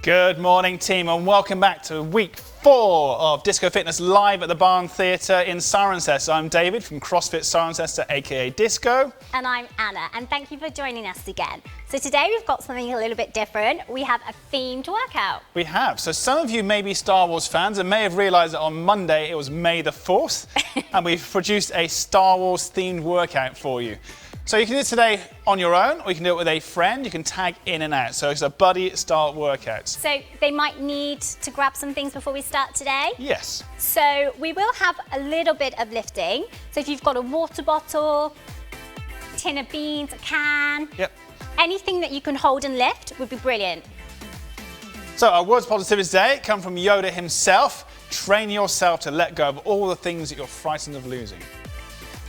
Good morning, team, and welcome back to week 4 of Disco Fitness live at the Barn Theatre in Cirencester. I'm David from CrossFit Cirencester, aka Disco. And I'm Anna, and thank you for joining us again. So today we've got something a little bit different. We have a themed workout. We have. So some of you may be Star Wars fans and may have realised that on Monday it was May the 4th, and we've produced a Star Wars themed workout for you. So you can do it today on your own, or you can do it with a friend. You can tag in and out. So it's a buddy-style workout. So they might need to grab some things before we start today. Yes. So we will have a little bit of lifting. So if you've got a water bottle, tin of beans, a can, yep, anything that you can hold and lift would be brilliant. So our words of positivity today come from Yoda himself. Train yourself to let go of all the things that you're frightened of losing.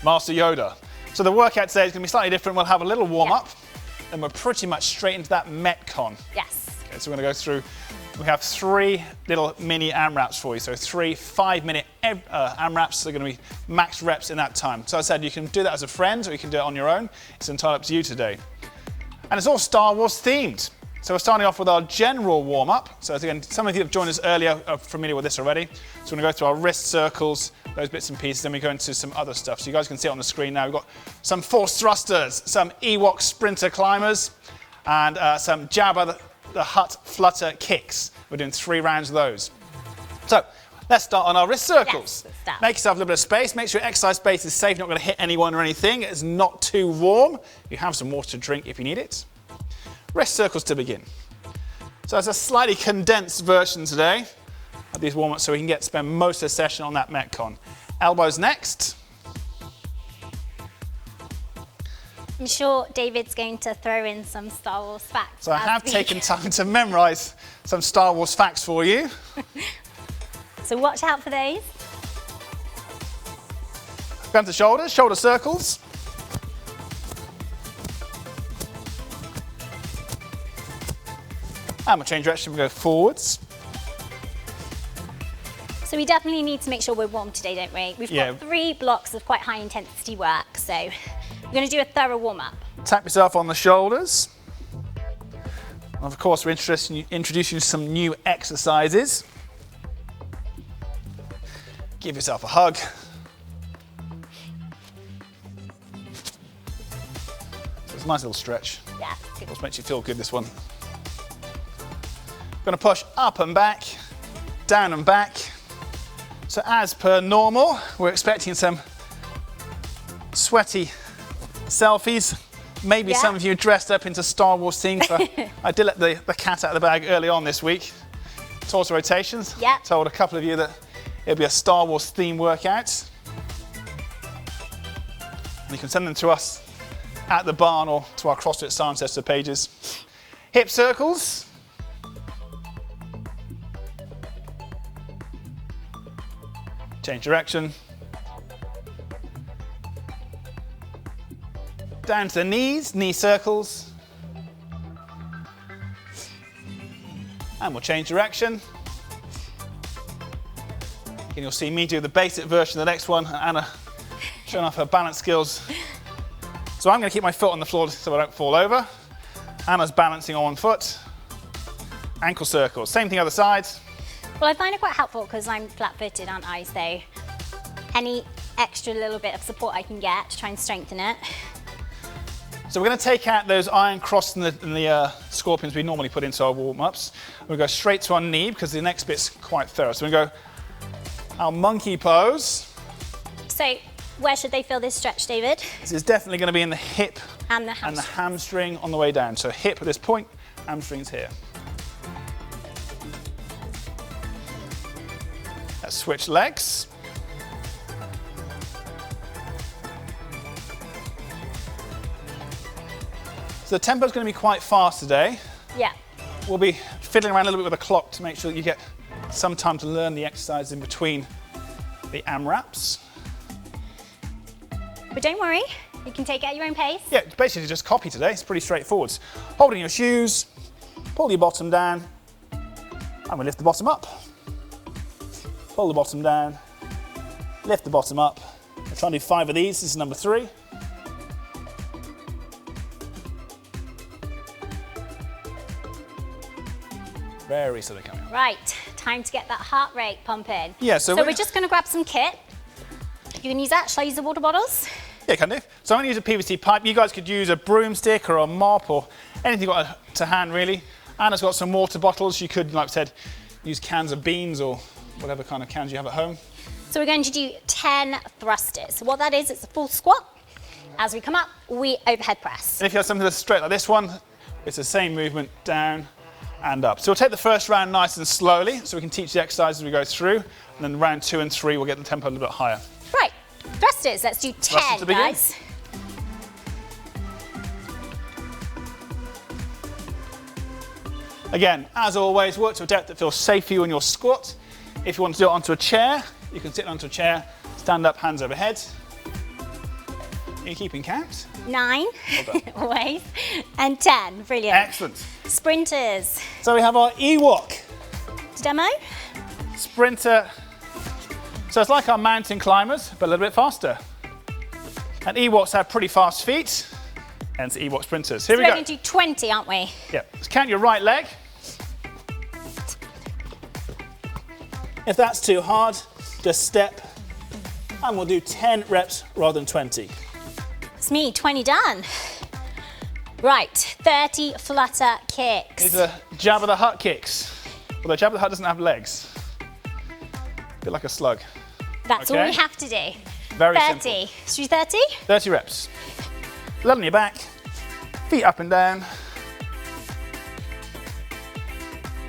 Master Yoda. So the workout today is going to be slightly different. We'll have a little warm-up, and we're pretty much straight into that Metcon. Yes. Okay, so we're going to go through, we have 3 little mini AMRAPs for you. So 3 5-minute AMRAPs. They're going to be max reps in that time. So as I said, you can do that as a friend, or you can do it on your own. It's entirely up to you today. And it's all Star Wars themed. So we're starting off with our general warm-up. So again, some of you have joined us earlier are familiar with this already. So we're going to go through our wrist circles, those bits and pieces, then we go into some other stuff. So you guys can see it on the screen now. We've got some force thrusters, some Ewok sprinter climbers, and some Jabba the Hutt flutter kicks. We're doing 3 rounds of those. So let's start on our wrist circles. Yes, make yourself a little bit of space. Make sure your exercise space is safe. You're not going to hit anyone or anything. It's not too warm. You have some water to drink if you need it. Wrist circles to begin. So it's a slightly condensed version today of these warm-ups so we can spend most of the session on that Metcon. Elbows next. I'm sure David's going to throw in some Star Wars facts. So I have taken time to memorise some Star Wars facts for you. So watch out for those. Go to shoulders, shoulder circles. And we'll change direction, we'll go forwards. So we definitely need to make sure we're warm today, don't we? We've got 3 blocks of quite high intensity work, so we're going to do a thorough warm-up. Tap yourself on the shoulders. And of course, we're introducing you to some new exercises. Give yourself a hug. So it's a nice little stretch. Yeah. It makes you feel good, this one. Going to push up and back, down and back. So as per normal, we're expecting some sweaty selfies. Maybe some of you dressed up into Star Wars themes. I did let the cat out of the bag early on this week. Torso rotations. Yeah. Told a couple of you that it'll be a Star Wars theme workout. And you can send them to us at the barn or to our CrossFit Cirencester pages. Hip circles. Change direction. Down to the knees, knee circles. And we'll change direction. And you'll see me do the basic version of the next one, and Anna showing off her balance skills. So I'm going to keep my foot on the floor so I don't fall over. Anna's balancing on one foot. Ankle circles, same thing other side. Well, I find it quite helpful because I'm flat-footed, aren't I? So any extra little bit of support I can get to try and strengthen it. So we're going to take out those iron cross and the scorpions we normally put into our warm-ups. We'll go straight to our knee because the next bit's quite thorough. So we go our monkey pose. So where should they feel this stretch, David? This is definitely going to be in the hip and the hamstring on the way down. So hip at this point, hamstrings here. Let's switch legs. So the tempo's going to be quite fast today. Yeah. We'll be fiddling around a little bit with the clock to make sure that you get some time to learn the exercise in between the AMRAPs. But don't worry, you can take it at your own pace. Yeah, basically just copy today. It's pretty straightforward. Holding your shoes, pull your bottom down, and we lift the bottom up. Pull the bottom down, lift the bottom up. We're trying to do 5 of these. This is number 3. Very slowly coming. Right, time to get that heart rate pumping. Yeah, so we're just going to grab some kit. You can use that. Shall I use the water bottles? Yeah, can do. So I'm going to use a PVC pipe. You guys could use a broomstick or a mop or anything you've got to hand, really. Anna's got some water bottles. You could, like I said, use cans of beans or whatever kind of cans you have at home. So we're going to do 10 thrusters. So what that is, it's a full squat. As we come up, we overhead press. And if you have something that's straight like this one, it's the same movement, down and up. So we'll take the first round nice and slowly, so we can teach the exercise as we go through. And then round 2 and 3, we'll get the tempo a little bit higher. Right, thrusters. Let's do 10, guys. Again, as always, work to a depth that feels safe for you in your squat. If you want to do it onto a chair, you can sit onto a chair, stand up, hands overhead. Are you keeping count? 9, Well always, and 10. Brilliant. Excellent. Sprinters. So we have our Ewok Demo. sprinter. So it's like our mountain climbers, but a little bit faster. And Ewoks have pretty fast feet, hence Ewok sprinters. Here we We're go. going to do 20, aren't we? Yeah, let's count your right leg. If that's too hard, just step, and we'll do 10 reps rather than 20. It's me, 20 done. Right, 30 flutter kicks. These are Jabba the Hutt kicks. Although Jabba the Hutt doesn't have legs. A bit like a slug. That's all we have to do. Very 30. simple. Should we do 30? 30 reps. Flat on your back, feet up and down.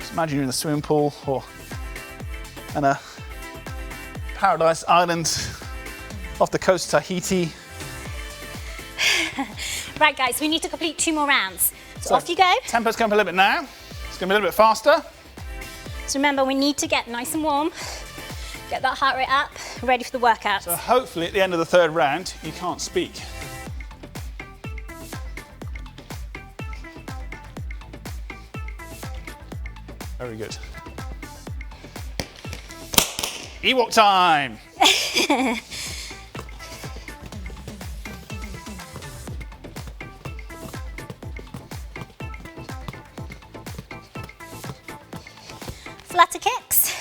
Just imagine you're in a swimming pool or in a paradise island off the coast of Tahiti. Right, guys, we need to complete 2 more rounds. So off you go. Tempo's coming up a little bit now. It's going to be a little bit faster. So remember, we need to get nice and warm, get that heart rate up, ready for the workout. So hopefully at the end of the 3rd round, you can't speak. Very good. Ewok time! Flutter kicks.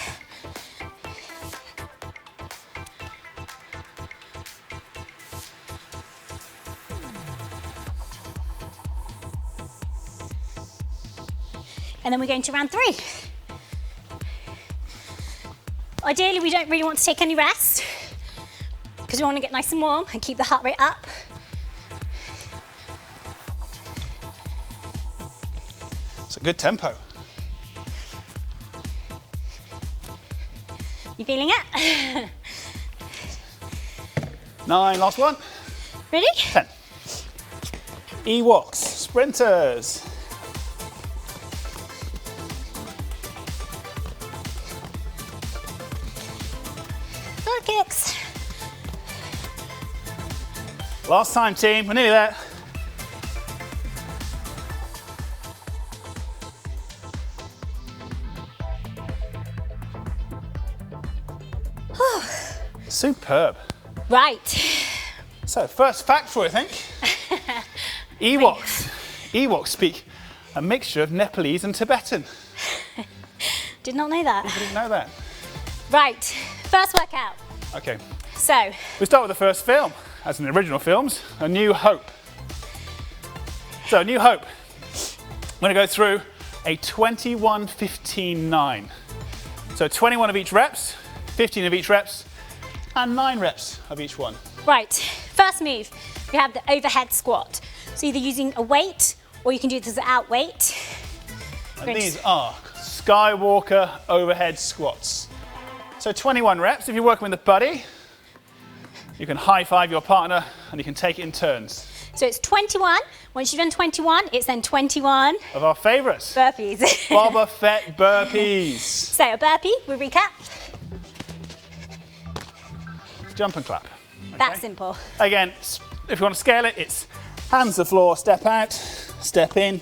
And then we're going to round 3. Ideally, we don't really want to take any rest because we want to get nice and warm and keep the heart rate up. It's a good tempo. You feeling it? 9, last one. Ready? 10. Ewoks, sprinters. Flutter kicks. Last time, team. We're nearly there. Superb. Right. So, first fact for you, I think. Ewoks speak a mixture of Nepalese and Tibetan. Did not know that. I didn't know that. Right. First workout. Okay. So, We start with the first film, as in the original films, A New Hope. So, A New Hope. I'm going to go through a 21-15-9. So 21 of each reps, 15 of each reps, and 9 reps of each one. right. First move, we have the overhead squat. So either using a weight or you can do this without weight. And these are Skywalker overhead squats. So 21 reps. If you're working with a buddy, you can high five your partner and you can take it in turns. So it's 21. Once you've done 21, it's then 21 Of our favourites, burpees. Boba Fett burpees. So a burpee, we recap. jump and clap. That simple. Again, if you want to scale it, it's hands to the floor, step out, step in,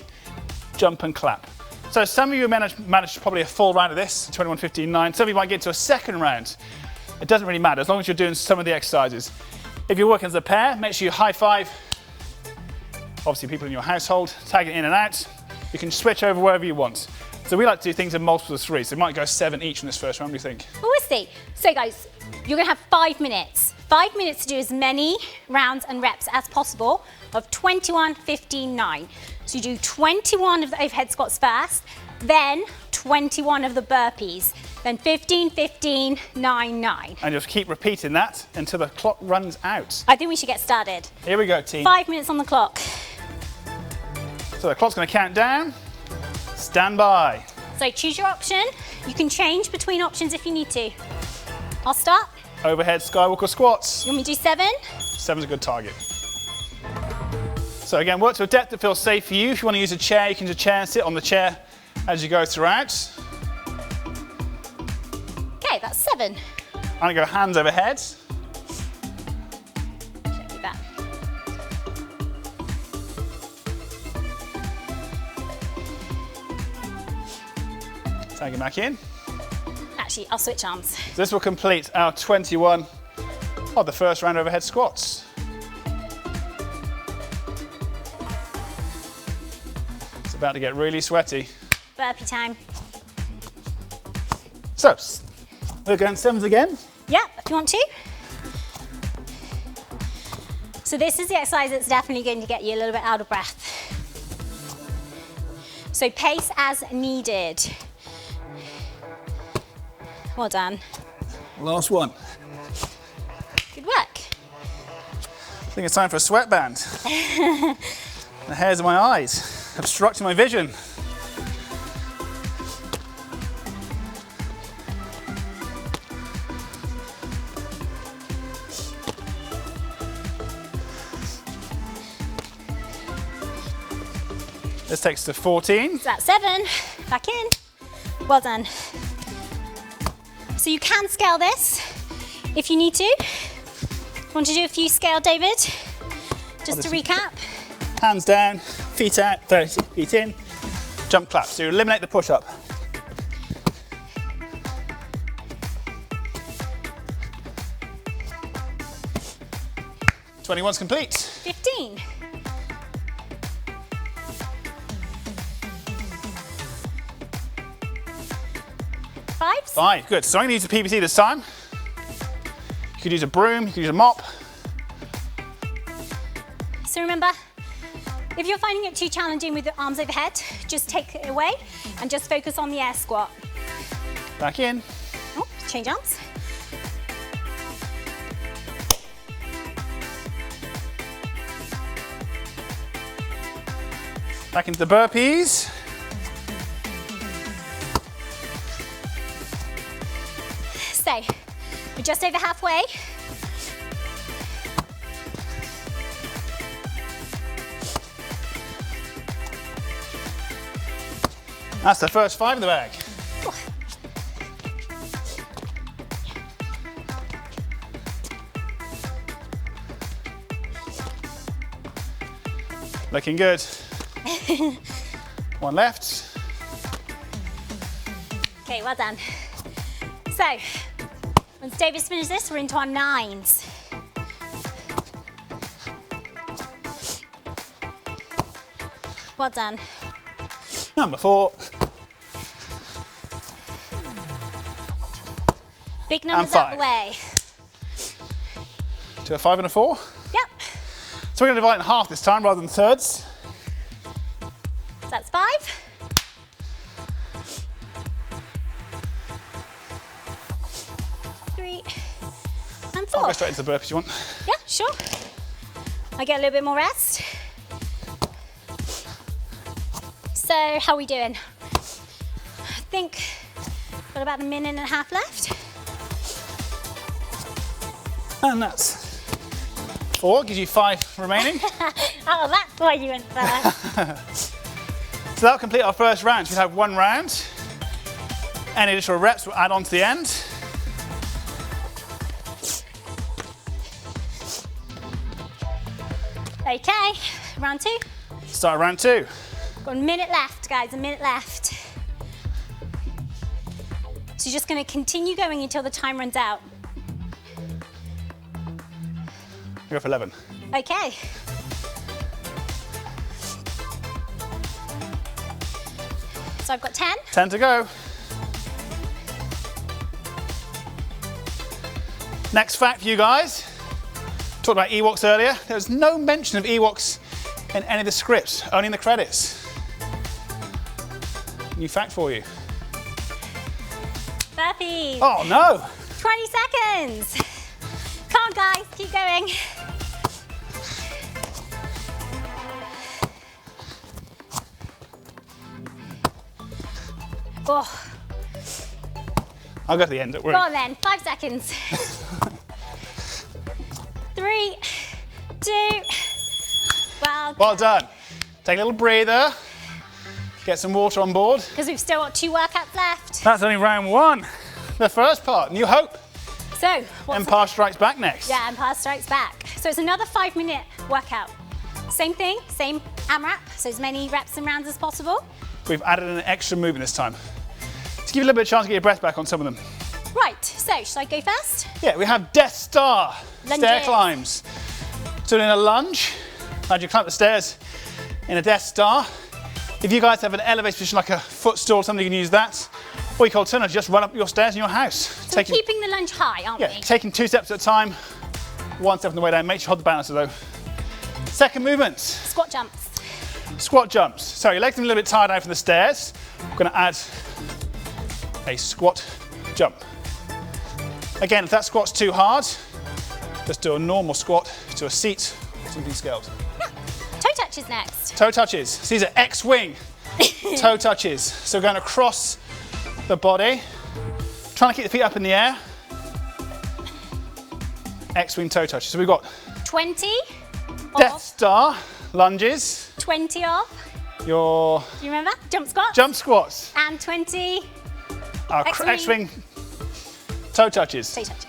jump and clap. So some of you manage probably a full round of this, 21, 15, 9. Some of you might get to a second round. It doesn't really matter, as long as you're doing some of the exercises. If you're working as a pair, make sure you high five. Obviously people in your household, tag it in and out. You can switch over wherever you want. So we like to do things in multiples of 3, so we might go 7 each in this first round, what do you think? Well, we'll see. So guys, you're gonna have 5 minutes. 5 minutes to do as many rounds and reps as possible of 21, 15, 9. So you do 21 of the overhead squats first, then 21 of the burpees, then 15, 15, 9, 9. And just keep repeating that until the clock runs out. I think we should get started. Here we go, team. 5 minutes on the clock. So the clock's going to count down. Stand by. So choose your option. You can change between options if you need to. I'll start. Overhead Skywalker squats. You want me to do 7? 7's a good target. So again, work to a depth that feels safe for you. If you want to use a chair, you can use a chair and sit on the chair as you go throughout. Okay, that's 7. I'm going to go hands overhead. Check that. Tag it back in. Actually, I'll switch arms. So this will complete our 21 of the first round overhead squats. It's about to get really sweaty. Burpee time. So, we're going 7s again. Yeah, if you want to. So this is the exercise that's definitely going to get you a little bit out of breath. So pace as needed. Well done. Last one. Good work. I think it's time for a sweatband. The hairs of my eyes obstructing my vision. This takes us to 14. So that's 7. Back in. Well done. So you can scale this if you need to. Want to do a few scale, David? Just to recap. Hands down, feet out, 30 feet in. Jump clap. So you eliminate the push up. 's complete. 15. 5. 5, good. So I'm going to use the PVC this time. You could use a broom, you could use a mop. So remember, if you're finding it too challenging with the arms overhead, just take it away and just focus on the air squat. Back in. Oh, change arms. Back into the burpees. So, we're just over halfway. That's the first 5 in the bag. Looking good. One left. Okay, well done. So, once David's finished this, we're into our 9s. Well done. Number 4. Big numbers And out the way. To a 5 and a 4. Yep. So we're going to divide it in half this time rather than thirds. So that's 5. 3 and 4. I'll go straight into the burpees you want. Yeah, sure. I get a little bit more rest. So, how are we doing? I think got about a minute and a half left. And that's 4, gives you 5 remaining. Oh, that's why you went first. So that'll complete our first round. So we'll have 1 round. Any additional reps we'll add on to the end. Okay, round 2. Start round 2. Got a minute left, guys, a minute left. So you're just going to continue going until the time runs out. Go for 11. Okay. So I've got 10. 10 to go. Next fact for you guys. Talked about Ewoks earlier. There's no mention of Ewoks in any of the scripts, only in the credits. New fact for you. Burpee. Oh no! 20 seconds. Come on, guys, keep going. Oh, I'll go to the end, don't worry. go on then, 5 seconds. 3, 2, Well done. Take a little breather. Get some water on board. because we've still got 2 workouts left. That's only round 1. The first part, New Hope. So, what's Empire Strikes Back next. Yeah, Empire Strikes Back. So it's another 5-minute workout. Same thing, same AMRAP, so as many reps and rounds as possible. We've added an extra movement this time to give you a little bit of chance to get your breath back on some of them. Right, so should I go first? Yeah, we have Death Star stair Lunges. climbs. So in a lunge, as you climb up the stairs in a Death Star. If you guys have an elevated position like a footstool or something, you can use that. Or you can alternatively just run up your stairs in your house. So we're keeping the lunge high, aren't we? Taking 2 steps at a time, 1 step on the way down. Make sure you hold the balance though. Second movement, Squat jumps. squat jumps. So your legs are a little bit tired out from the stairs. We're going to add a squat jump. Again, if that squat's too hard, just do a normal squat to a seat, something scaled. Toe touches next. Toe touches. So these are X-wing toe touches. So we're going across the body, trying to keep the feet up in the air. X-wing toe touches. So we've got 20 Death off, Star lunges, 20 off. your Do you remember? Jump squats. jump squats, And 20 X-wing. X-wing toe touches. toe touches.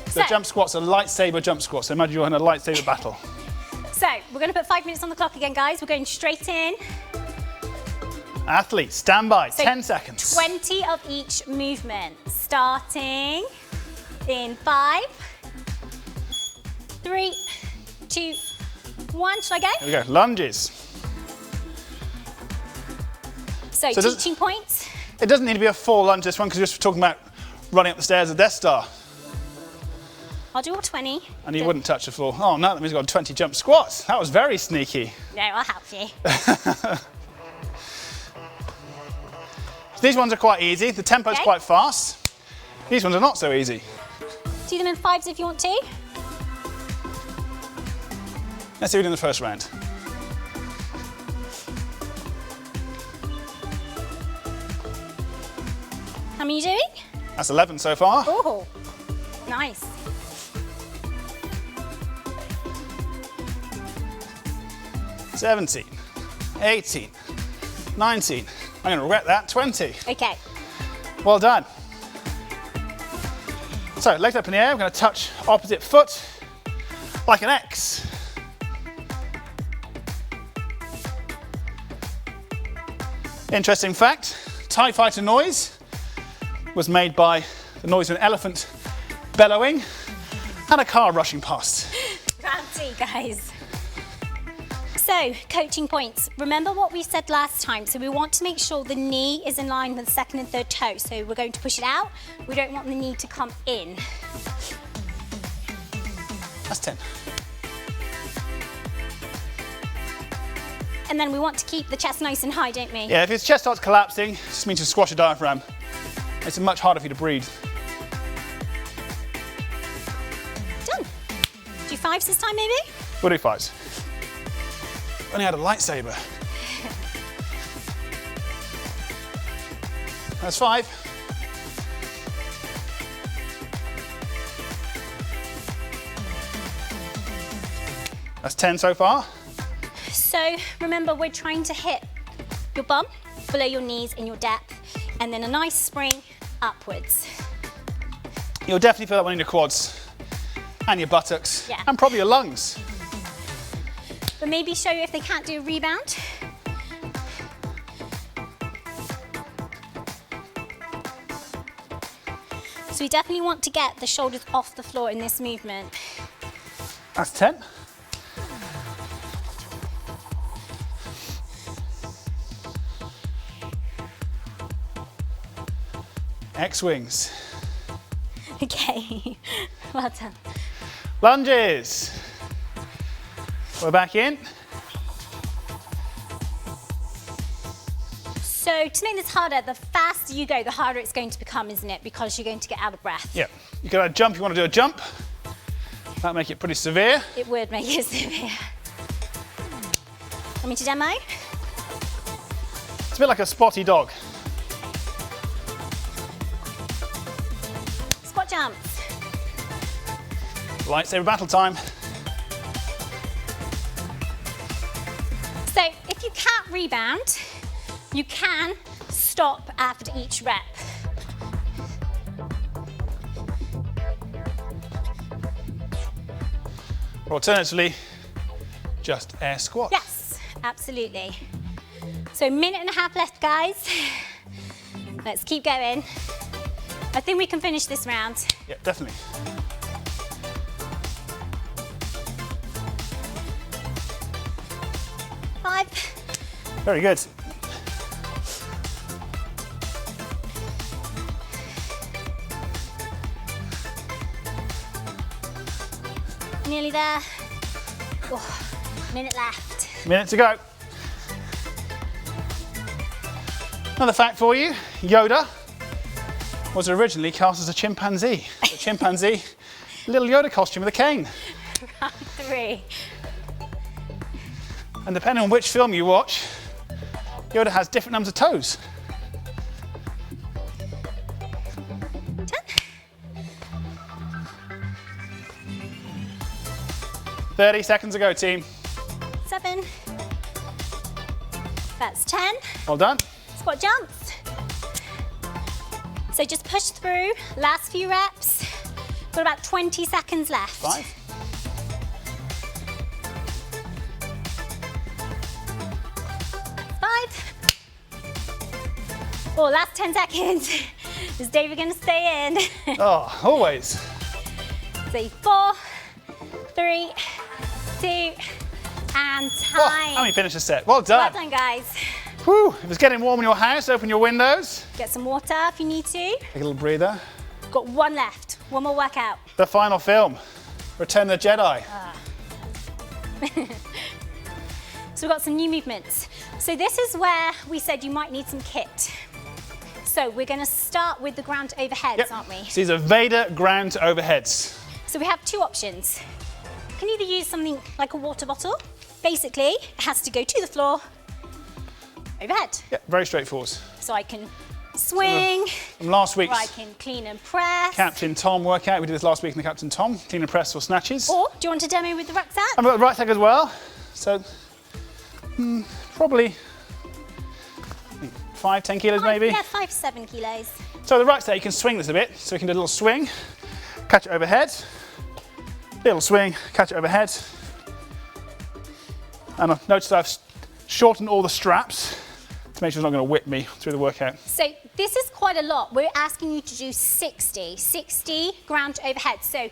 The So, jump squats are lightsaber jump squats. So imagine you're in a lightsaber battle. so we're going to put 5 minutes on the clock again, guys. We're going straight in. Athletes, stand by, So 10 seconds. 20 of each movement. Starting in 5, 3, 2, 1. Should I go? Here we go, lunges. So So does- teaching points. It doesn't need to be a full lunge this one because we're just talking about running up the stairs of Death Star. I'll do all 20. And you wouldn't touch the floor. Oh no, that means you've got 20 jump squats. That was very sneaky. No, I'll help you. So these ones are quite easy. The tempo's Okay. quite fast. These ones are not so easy. Do them in 5s if you want to. Let's see what we do in the first round. How many are you doing? That's 11 so far. Oh, nice. Oh. 17, 18, 19. I'm going to regret that. 20. Okay. Well done. So legs up in the air. We're going to touch opposite foot like an X. Interesting fact, TIE fighter noise was made by the noise of an elephant bellowing and a car rushing past. Fancy, guys. So, coaching points. Remember what we said last time. So we want to make sure the knee is in line with the second and third toe. So we're going to push it out. We don't want the knee to come in. That's 10. And then we want to keep the chest nice and high, don't we? Yeah, if your chest starts collapsing, it just means you squash your diaphragm. It's much harder for you to breathe. Done. Do 5s this time, maybe? We'll do 5s. Only had a lightsaber. That's 5. That's 10 so far. So remember, we're trying to hit your bum below your knees in your depth, and then a nice spring upwards. You'll definitely feel that one in your quads and your buttocks Yeah. and probably your lungs. but maybe show you if they can't do a rebound. So we definitely want to get the shoulders off the floor in this movement. That's 10. X-wings. Okay, well done. Lunges. We're back in. So to make this harder, the faster you go, the harder it's going to become, isn't it? Because you're going to get out of breath. Yeah, you can jump, you want to do a jump. That'll make it pretty severe. It would make it severe. Want me to demo? It's a bit like a spotty dog. Squat jumps. Lightsaber battle time. So if you can't rebound, you can stop after each rep. Or alternatively, just air squat. Yes, absolutely. So 1.5 minutes left, guys. Let's keep going. I think we can finish this round. Yeah, definitely. Five. Very good. Nearly there. Oh, minute left. Minute to go. Another fact for you, Yoda was originally cast as a chimpanzee. A chimpanzee, little Yoda costume with a cane. Round 3. And depending on which film you watch, Yoda has different numbers of toes. 10. 30 seconds to go, team. 7. That's 10. Well done. Squat jumps. So just push through, last few reps. Got about 20 seconds left. 5. 5. Oh, last 10 seconds. Is David gonna stay in? Oh, always. Say 4, 3, 2, and Oh, time. and we finished the set. Well done. Well done, guys. Whew. If it's getting warm in your house, open your windows. Get some water if you need to. Take a little breather. Got one left. One more workout. The final film, Return of the Jedi. So we've got some new movements. So this is where we said you might need some kit. So we're going to start with the ground overheads, Yep. aren't we? So these are Vader ground overheads. So we have 2 options. You can either use something like a water bottle. Basically, it has to go to the floor, overhead. Yeah, very straightforward. So I can swing, From last or week's I can clean and press. Captain Tom workout, we did this last week in the Captain Tom, clean and press or snatches. Or do you want to demo with the rucksack? I've got the right leg as well, so probably 5, 10 kilos maybe. Yeah, 5 to 7 kilos. So the rucksack, you can swing this a bit, so we can do a little swing, catch it overhead, little swing, catch it overhead. And I've noticed I've shortened all the straps to make sure it's not going to whip me through the workout. So this is quite a lot. We're asking you to do 60 ground overhead. So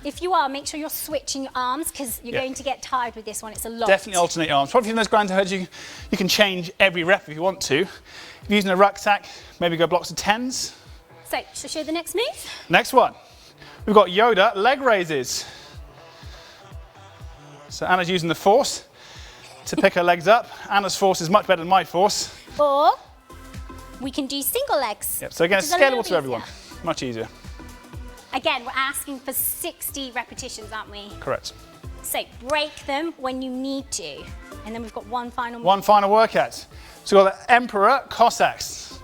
if you are, make sure you're switching your arms because you're going to get tired with this one. It's a lot. Definitely alternate your arms. Probably in those ground overheads, you can change every rep if you want to. If you're using a rucksack, maybe go blocks of 10s. So shall I show you the next move? Next one, we've got Yoda leg raises. So Anna's using the force to pick her legs up. Anna's force is much better than my force. Or we can do single legs. Yep, so again, which it's is a little scalable to everyone. easier. Much easier. Again, we're asking for 60 repetitions, aren't we? Correct. So break them when you need to. And then we've got one final move. One final workout. So we've got the Emperor Cossacks.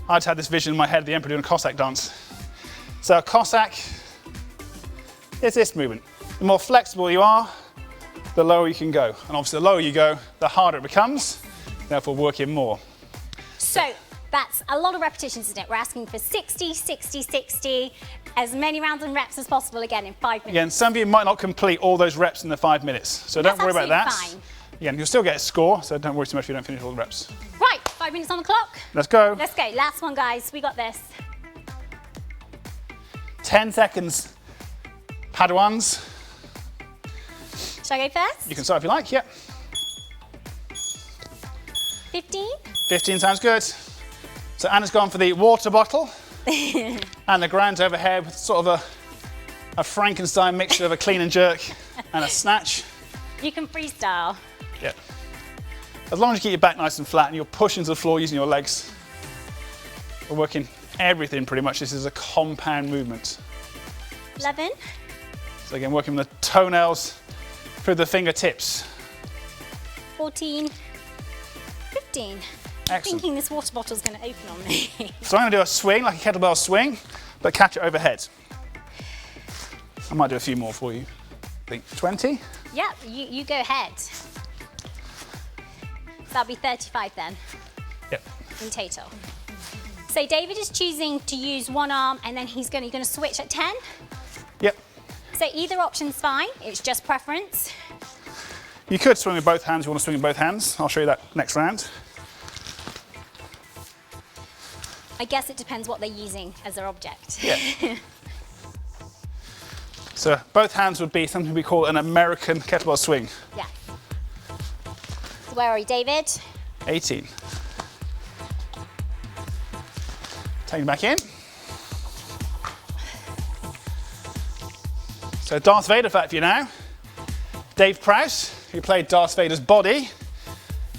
I just had this vision in my head of the Emperor doing a Cossack dance. So a Cossack is this movement. The more flexible you are, the lower you can go. And obviously the lower you go, the harder it becomes, therefore working more. So That's a lot of repetitions, isn't it? We're asking for 60, 60, 60, as many rounds and reps as possible again in 5 minutes. Again, some of you might not complete all those reps in the 5 minutes, so don't worry about that. Fine. Again, you'll still get a score, so don't worry too much if you don't finish all the reps. Right, 5 minutes on the clock. Let's go. Let's go. Last one, guys. We got this. 10 seconds. Padawans. Shall I go first? You can start if you like, yep. 15. 15 sounds good. So Anna's gone for the water bottle and the ground overhead with sort of a Frankenstein mixture of a clean and jerk and a snatch. You can freestyle. Yeah. As long as you keep your back nice and flat and you're pushing to the floor using your legs. We're working everything pretty much. This is a compound movement. 11. So again, working the toenails through the fingertips. 14. 15. I'm thinking this water bottle's going to open on me. So I'm going to do a swing, like a kettlebell swing, but catch it overhead. I might do a few more for you. I think 20. Yeah, you go ahead. That'll be 35 then. Yep. In total. So David is choosing to use one arm and then you're going to switch at 10. Yep. So either option's fine, it's just preference. You could swing with both hands, you want to swing with both hands. I'll show you that next round. I guess it depends what they're using as their object. Yeah. So both hands would be something we call an American kettlebell swing. Yeah. So where are you, David? 18. Take it back in. So Darth Vader fact for you now. Dave Prowse, who played Darth Vader's body,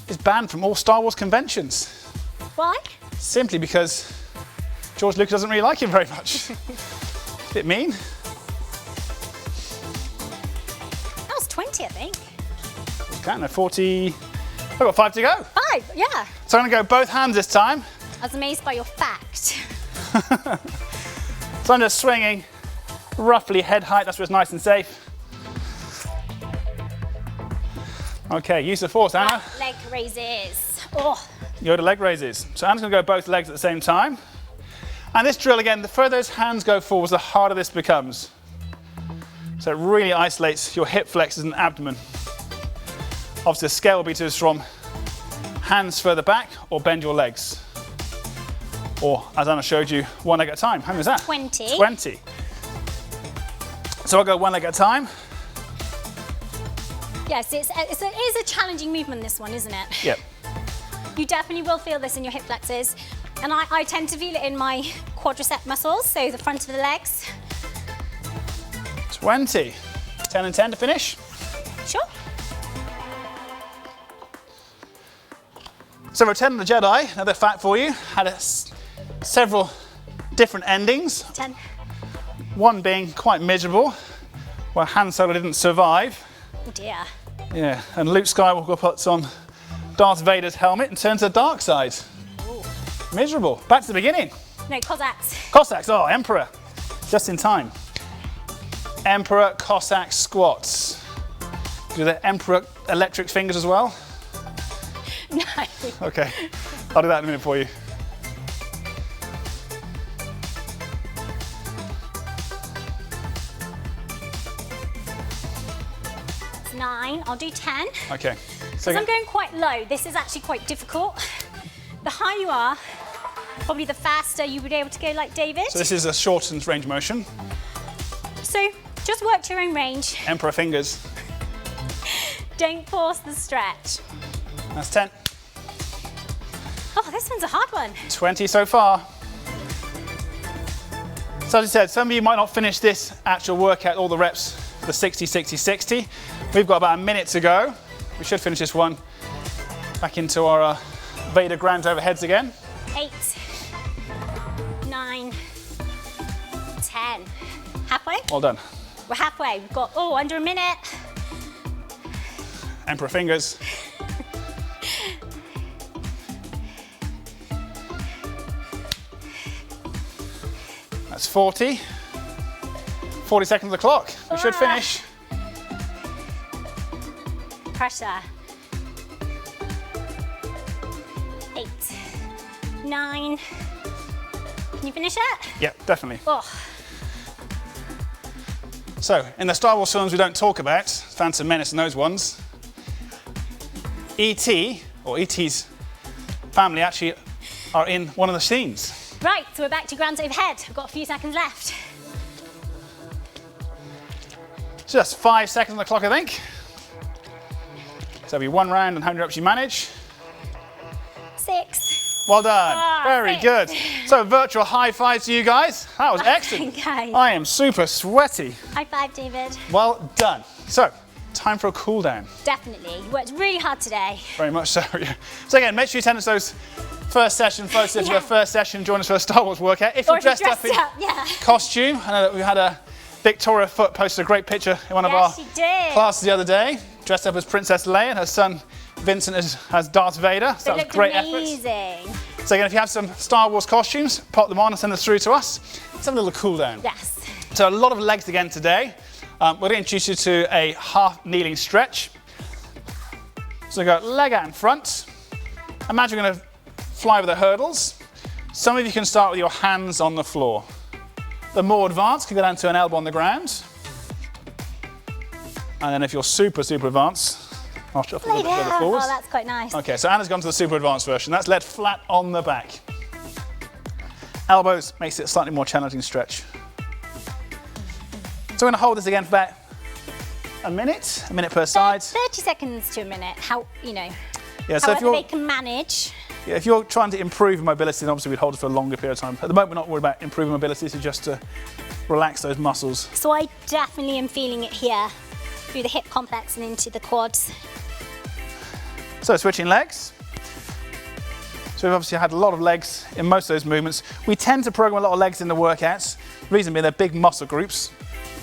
is banned from all Star Wars conventions. Why? Simply because George Lucas doesn't really like him very much. A bit mean. That was 20, I think. Okay, no, 40. I've got 5 to go. 5, yeah. So I'm going to go both hands this time. I was amazed by your fact. So I'm just swinging roughly head height, that's where it's nice and safe. Okay, use the force, Anna. Leg raises. Oh. Yoda leg raises. So Anna's going to go both legs at the same time. And this drill, again, the further those hands go forwards, the harder this becomes. So it really isolates your hip flexors and abdomen. Obviously, the scale will be to us from hands further back or bend your legs. Or, as Anna showed you, one leg at a time. How many was that? 20. 20. So I'll go one leg at a time. Yes, it is a challenging movement, this one, isn't it? Yep. You definitely will feel this in your hip flexors. And I tend to feel it in my quadricep muscles, so the front of the legs. 20. 10 and 10 to finish. Sure. So Return of the Jedi, another fact for you, had several different endings. 10. One being quite miserable, where Han Solo didn't survive. Oh dear. Yeah, and Luke Skywalker puts on Darth Vader's helmet and turns to the dark side. Ooh. Miserable. Back to the beginning. No, Cossacks. Cossacks, oh, Emperor. Just in time. Emperor Cossack squats. Do the Emperor electric fingers as well? No. Okay, I'll do that in a minute for you. That's 9. I'll do 10. Okay. Because I'm going quite low, this is actually quite difficult. The higher you are, probably the faster you would be able to go like David. So this is a shortened range motion. So just work to your own range. Emperor fingers. Don't force the stretch. That's 10. Oh, this one's a hard one. 20 so far. So as I said, some of you might not finish this actual workout, all the reps, the 60, 60, 60. We've got about a minute to go. We should finish this one. Back into our Vader ground overheads again. 8, 9, 10. Halfway? Well done. We're halfway. We've got, under a minute. Emperor fingers. That's 40. 40 seconds on the clock. We should finish. Pressure. 8, 9. Can you finish it? Yeah, definitely. Oh, So, in the Star Wars films we don't talk about, Phantom Menace and those ones, E.T. or E.T.'s family actually are in one of the scenes. right, so we're back to grounds overhead. We've got a few seconds left. Just 5 seconds on the clock, I think. So it'll be 1 round and how many reps you manage. 6. Well done. Ah, Very 6. good. So virtual high five to you guys. That was excellent. Okay. I am super sweaty. High five, David. Well done. So, time for a cool down. Definitely. You worked really hard today. Very much so. Yeah. So again, make sure you attend those first session photos. If your first session, join us for a Star Wars workout. If Or you're if you're dressed up in yeah. costume, I know that we had a Victoria Foote posted a great picture in one of our Yes, she did. classes the other day, dressed up as Princess Leia, and her son Vincent as Darth Vader. So that was looked great effort. amazing. So again, if you have some Star Wars costumes, pop them on and send them through to us. Let's have a little cool down. Yes. So a lot of legs again today. We're going to introduce you to a half kneeling stretch. So we've got leg out in front. Imagine we're going to fly over the hurdles. Some of you can start with your hands on the floor. The more advanced can go down to an elbow on the ground. And then if you're super, super advanced, I'll shuffle a little bit further forwards. Oh, that's quite nice. Okay, so Anna's gone to the super advanced version. That's laid flat on the back. Elbows makes it a slightly more challenging stretch. So we're going to hold this again for about a minute per side. 30 seconds to a minute. How, you know, Yeah, so however they can manage. if you're trying to improve mobility, then obviously we'd hold it for a longer period of time. At the moment, we're not worried about improving mobility, so just to relax those muscles. So I definitely am feeling it here through the hip complex and into the quads. So switching legs. So we've obviously had a lot of legs in most of those movements. We tend to program a lot of legs in the workouts. The reason being they're big muscle groups,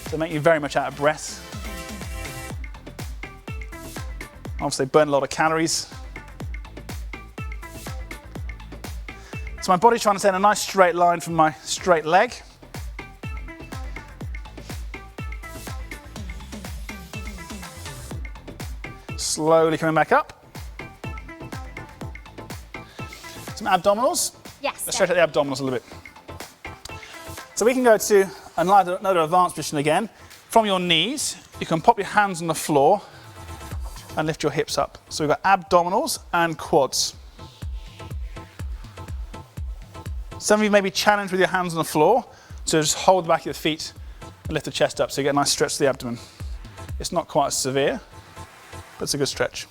so make you very much out of breath. Obviously burn a lot of calories. So my body's trying to send a nice straight line from my straight leg. Slowly coming back up. Some abdominals. Yes. Let's stretch out the abdominals a little bit. So we can go to another advanced position again. From your knees, you can pop your hands on the floor and lift your hips up. So we've got abdominals and quads. Some of you may be challenged with your hands on the floor, so just hold the back of your feet and lift the chest up so you get a nice stretch to the abdomen. It's not quite as severe, but it's a good stretch.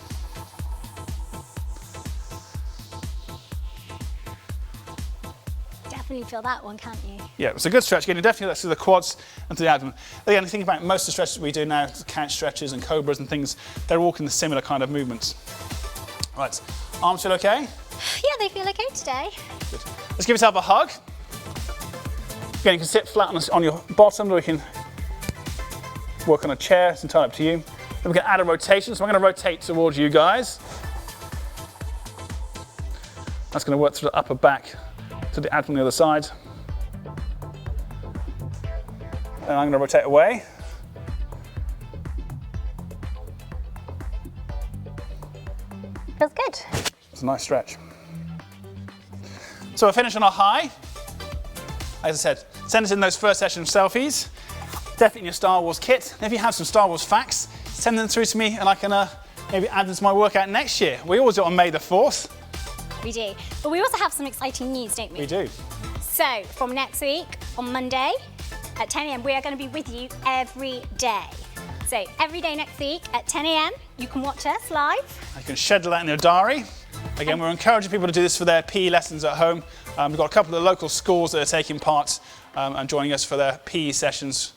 Definitely feel that one, can't you? Yeah, it's a good stretch. Again, you definitely get to the quads and to the abdomen. Again, think about most of the stretches we do now, couch stretches and cobras and things, they're all in the similar kind of movements. Right, arms feel okay? Yeah, they feel okay today. Good. Let's give yourself a hug. Again, you can sit flat on your bottom, or you can work on a chair. It's entirely up to you. Then we can add a rotation, so I'm going to rotate towards you guys. That's going to work through the upper back to the abdomen on the other side. And I'm going to rotate away. Feels good. It's a nice stretch. So we're finishing our high. As I said, send us in those first session selfies. Definitely in your Star Wars kit. And if you have some Star Wars facts, send them through to me and I can maybe add them to my workout next year. We always do it on May the 4th. We do. But we also have some exciting news, don't we? We do. So, from next week, on Monday, at 10 a.m, we are going to be with you every day. So, every day next week at 10 a.m, you can watch us live. You can schedule that in your diary. Again, we're encouraging people to do this for their PE lessons at home. We've got a couple of the local schools that are taking part and joining us for their PE sessions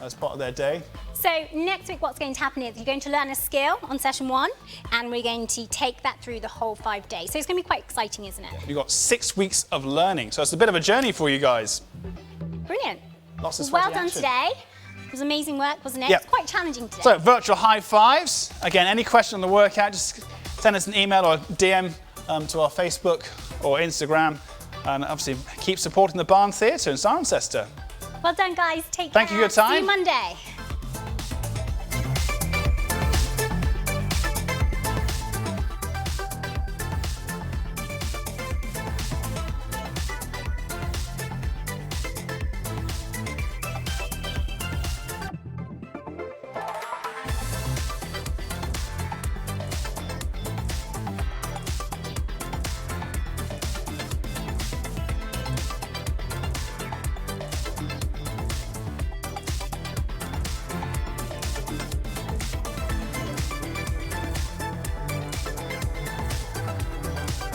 as part of their day. So next week what's going to happen is you're going to learn a skill on session 1 and we're going to take that through the whole 5 days. So it's going to be quite exciting, isn't it? You've got 6 weeks of learning, so it's a bit of a journey for you guys. Brilliant. Lots of Well sweaty done action. today. It was amazing work, wasn't it? Yeah. It's quite challenging today. So virtual high fives. Again, any question on the workout, just send us an email or DM to our Facebook or Instagram. And obviously keep supporting the Barn Theatre in Cirencester. Well done, guys. Take care. Thank you for your time. See you Monday.